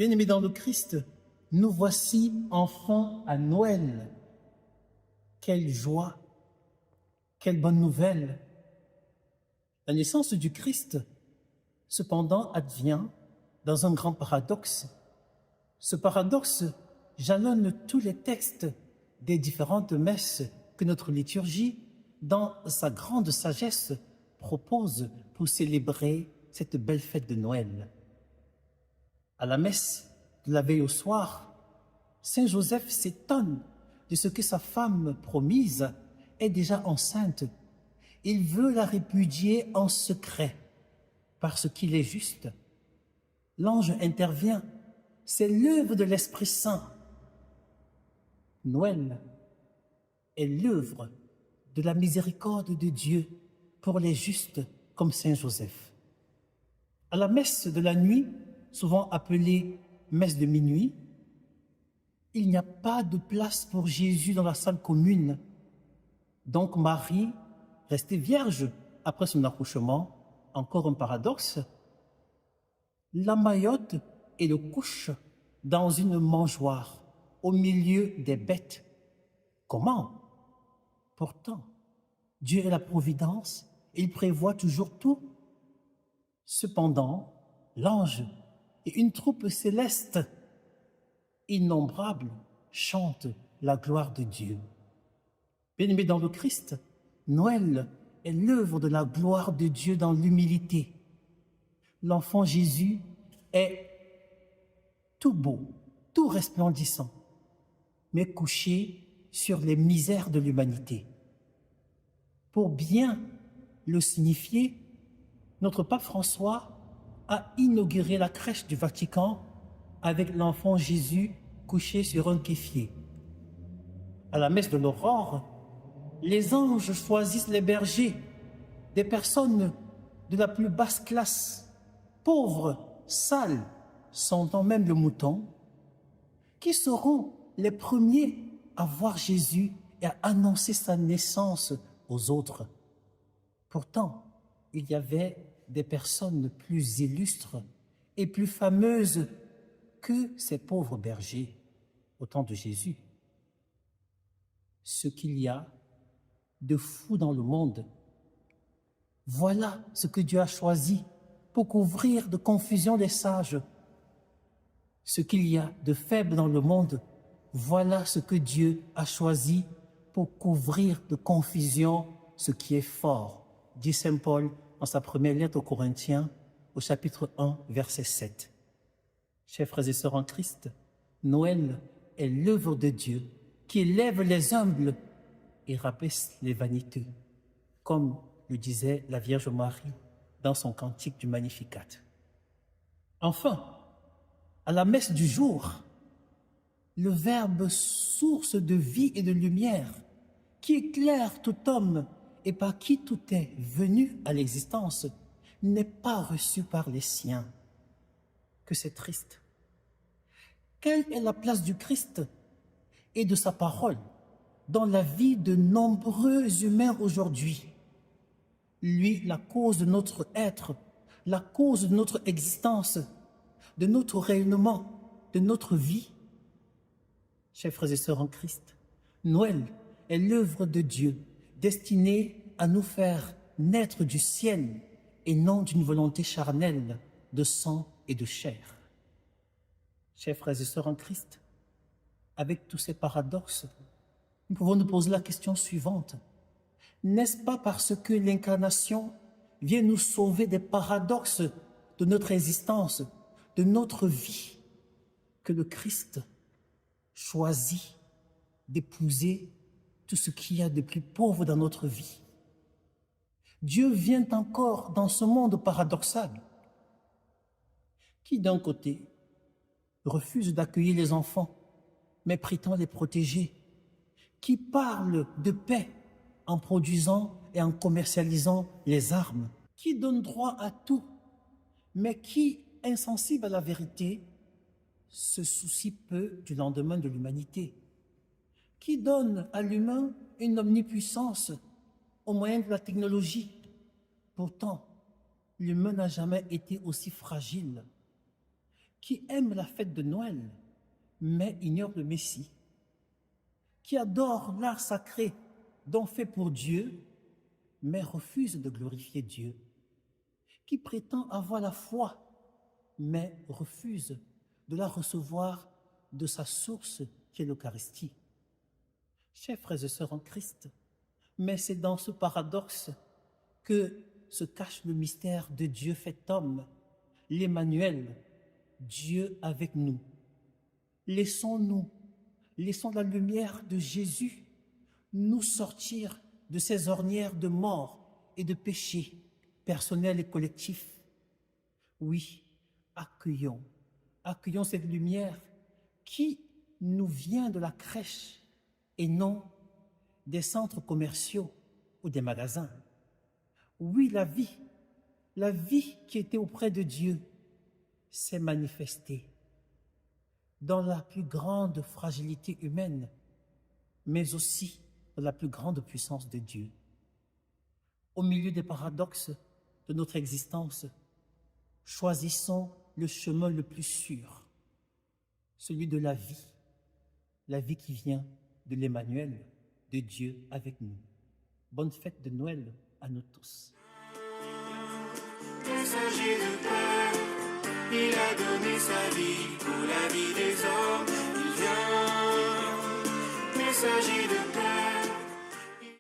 Bien-aimés dans le Christ, nous voici enfin à Noël. Quelle joie, quelle bonne nouvelle. La naissance du Christ, cependant, advient dans un grand paradoxe. Ce paradoxe jalonne tous les textes des différentes messes que notre liturgie, dans sa grande sagesse, propose pour célébrer cette belle fête de Noël. À la messe de la veille au soir, Saint Joseph s'étonne de ce que sa femme promise est déjà enceinte. Il veut la répudier en secret, parce qu'il est juste. L'ange intervient, c'est l'œuvre de l'Esprit Saint. Noël est l'œuvre de la miséricorde de Dieu pour les justes comme Saint Joseph. À la messe de la nuit, souvent appelée messe de minuit, il n'y a pas de place pour Jésus dans la salle commune. Donc Marie, restée vierge après son accouchement, encore un paradoxe, l'emmaillote et le couche dans une mangeoire au milieu des bêtes. Comment? Pourtant, Dieu est la providence, il prévoit toujours tout. Cependant, l'ange et une troupe céleste innombrable chantent la gloire de Dieu. Bien-aimés dans le Christ, Noël est l'œuvre de la gloire de Dieu dans l'humilité. L'enfant Jésus est tout beau, tout resplendissant, mais couché sur les misères de l'humanité. Pour bien le signifier, notre pape François a inauguré la crèche du Vatican avec l'enfant Jésus couché sur un kéfier. À la messe de l'aurore, les anges choisissent les bergers, des personnes de la plus basse classe, pauvres, sales, sentant même le mouton, qui seront les premiers à voir Jésus et à annoncer sa naissance aux autres. Pourtant, il y avait des personnes plus illustres et plus fameuses que ces pauvres bergers au temps de Jésus. Ce qu'il y a de fou dans le monde, voilà ce que Dieu a choisi pour couvrir de confusion les sages. Ce qu'il y a de faible dans le monde, voilà ce que Dieu a choisi pour couvrir de confusion ce qui est fort, dit Saint Paul dans sa première lettre aux Corinthiens, au chapitre 1, verset 7. Chers frères et sœurs en Christ, Noël est l'œuvre de Dieu qui élève les humbles et rabaisse les vaniteux, comme le disait la Vierge Marie dans son cantique du Magnificat. Enfin, à la messe du jour, le Verbe source de vie et de lumière, qui éclaire tout homme et par qui tout est venu à l'existence, n'est pas reçu par les siens. Que c'est triste. Quelle est la place du Christ et de sa parole dans la vie de nombreux humains aujourd'hui? Lui, la cause de notre être, la cause de notre existence, de notre rayonnement, de notre vie. Chers frères et sœurs en Christ, Noël est l'œuvre de Dieu destinée à nous faire naître du ciel et non d'une volonté charnelle de sang et de chair. Chers frères et sœurs en Christ, avec tous ces paradoxes, nous pouvons nous poser la question suivante. N'est-ce pas parce que l'incarnation vient nous sauver des paradoxes de notre existence, de notre vie, que le Christ choisit d'épouser tout ce qu'il y a de plus pauvre dans notre vie? Dieu vient encore dans ce monde paradoxal qui, d'un côté, refuse d'accueillir les enfants, mais prétend les protéger, qui parle de paix en produisant et en commercialisant les armes, qui donne droit à tout, mais qui, insensible à la vérité, se soucie peu du lendemain de l'humanité, qui donne à l'humain une omnipuissance au moyen de la technologie. Pourtant, l'humain n'a jamais été aussi fragile. qui aiment la fête de Noël, mais ignorent le Messie, qui adorent l'art sacré dont fait pour Dieu, mais refusent de glorifier Dieu, qui prétend avoir la foi, mais refuse de la recevoir de sa source qui est l'Eucharistie. Chers frères et sœurs en Christ, mais c'est dans ce paradoxe que se cache le mystère de Dieu fait homme, l'Emmanuel, Dieu avec nous. Laissons la lumière de Jésus nous sortir de ces ornières de mort et de péché personnels et collectifs. Oui, accueillons cette lumière qui nous vient de la crèche et non des centres commerciaux ou des magasins. Oui, la vie qui était auprès de Dieu s'est manifestée dans la plus grande fragilité humaine, mais aussi dans la plus grande puissance de Dieu. Au milieu des paradoxes de notre existence, choisissons le chemin le plus sûr, celui de la vie qui vient de l'Emmanuel, de Dieu avec nous. Bonne fête de Noël à nous tous. Messager de paix, il a donné sa vie pour la vie des hommes. Il vient, messager de paix.